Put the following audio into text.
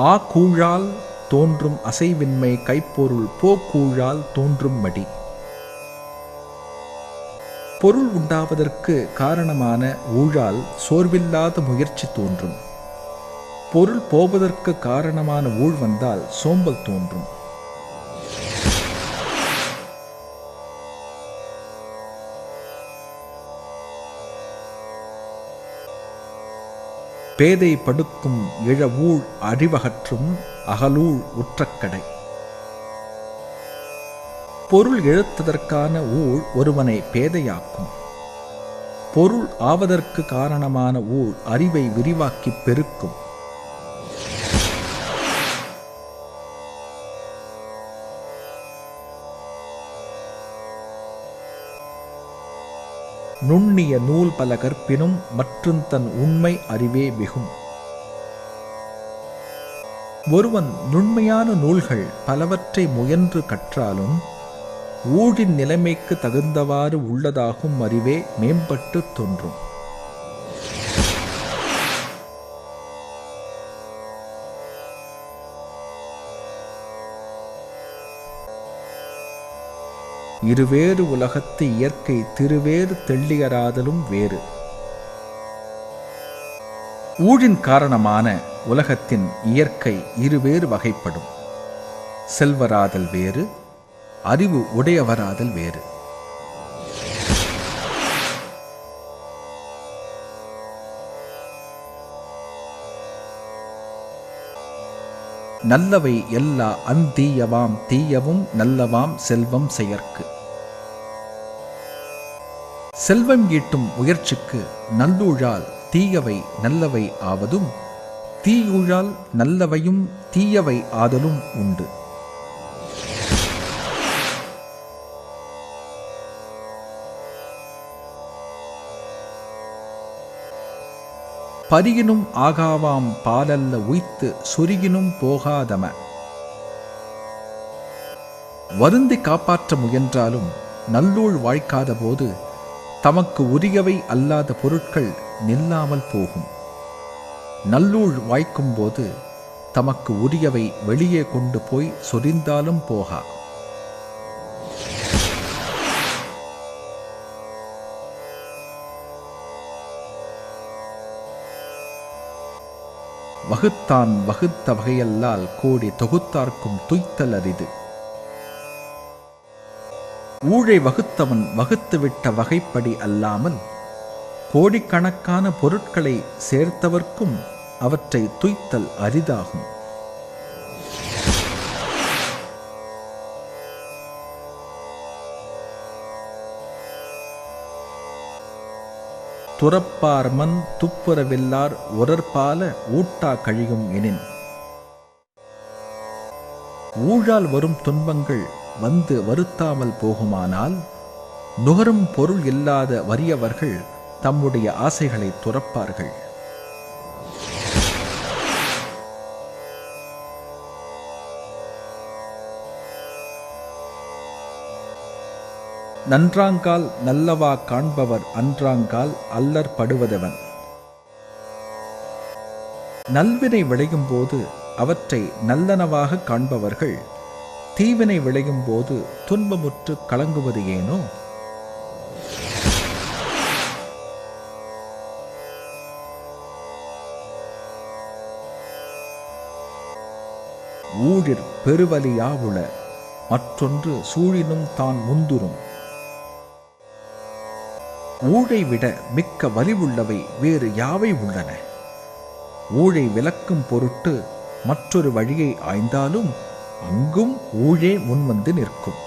ஆ கூழால் தோன்றும் அசைவின்மை கைப்பொருள் போக்கூழால் தோன்றும் மடி. பொருள் உண்டாவதற்கு காரணமான ஊழால் சோர்வில்லாத முயற்சி தோன்றும். பொருள் போவதற்கு காரணமான ஊழ் வந்தால் சோம்பல் தோன்றும். பேதை படுக்கும் இழவூழ் அறிவகற்றும் அகலூழ் உற்றக்கடை. பொருள் இழத்ததற்கான ஊழ் ஒருவனை பேதையாக்கும். பொருள் ஆவதற்கு காரணமான ஊழ் அறிவை விரிவாக்கி பெருக்கும். நுண்ணிய நூல் பல கற்பினும் மற்றும் தன் உண்மை அறிவே மிகும். ஒருவன் நுண்மையான நூல்கள் பலவற்றை முயன்று கற்றாலும் ஊழின் நிலைமைக்கு தகுந்தவாறு உள்ளதாகும் அறிவே மேம்பட்டு தோன்றும். இருவேறு உலகத்து இயற்கை திருவேறு தெள்ளியராதலும் வேறு. ஊழின் காரணமான உலகத்தின் இயற்கை இருவேறு வகைப்படும். செல்வராதல் வேறு, அறிவு உடையவராதல் வேறு. நல்லவை எல்லா அந்தீயவாம் தீயவும் நல்லவாம் செல்வம் செயற்கு. செல்வம் ஈட்டும் முயற்சிக்கு நல்லூழால் தீயவை நல்லவை ஆவதும் தீயூழால் நல்லவையும் தீயவை ஆதலும் உண்டு. பரியினும் ஆகாவாம் பாலல்ல உய்த்து சொருகினும் போகாதம. வருந்தி காப்பாற்ற முயன்றாலும் நல்லூழ் வாய்க்காத போது தமக்கு உரியவை அல்லாத பொருட்கள் நில்லாமல் போகும். நல்லூழ் வாய்க்கும் போது தமக்கு உரியவை வெளியே கொண்டு போய் சொரிந்தாலும் போகா. வகுத்தான் வகுத்த வகையல்லால் கோடி தொகுத்தார்க்கும் துய்த்தல் அரிது. ஊழை வகுத்தவன் வகுத்துவிட்ட வகைப்படி அல்லாமல் கோடிக்கணக்கான பொருட்களை சேர்த்தவர்க்கும் அவற்றை துய்த்தல் அரிதாகும். துறப்பார் மண் துப்புரவில்லார் ஒரற்பால ஊட்டா கழியும் எனின். ஊழால் வரும் துன்பங்கள் வந்து வருத்தாமல் போகுமானால் நுகரும் பொருள் இல்லாத வறியவர்கள் தம்முடைய ஆசைகளை துறப்பார்கள். நன்றாங்கால் நல்லவா காண்பவர் அன்றாங்கால் அல்லற் படுவதவன். நல்வினை விளையும் போது அவற்றை நல்லனவாக காண்பவர்கள் தீவினை விளையும் போது துன்பமுற்று கலங்குவது ஏனோ? ஊழிற் பெருவலியாவுள மற்றொன்று சூழினும் தான் முந்துரும். ஊழை விட மிக்க வலிவுள்ளவை வேறு யாவை உள்ளன? ஊழை விலக்கும் பொருட்டு மற்றொரு வழியை ஆய்ந்தாலும் அங்கும் ஊழே முன்வந்து நிற்கும்.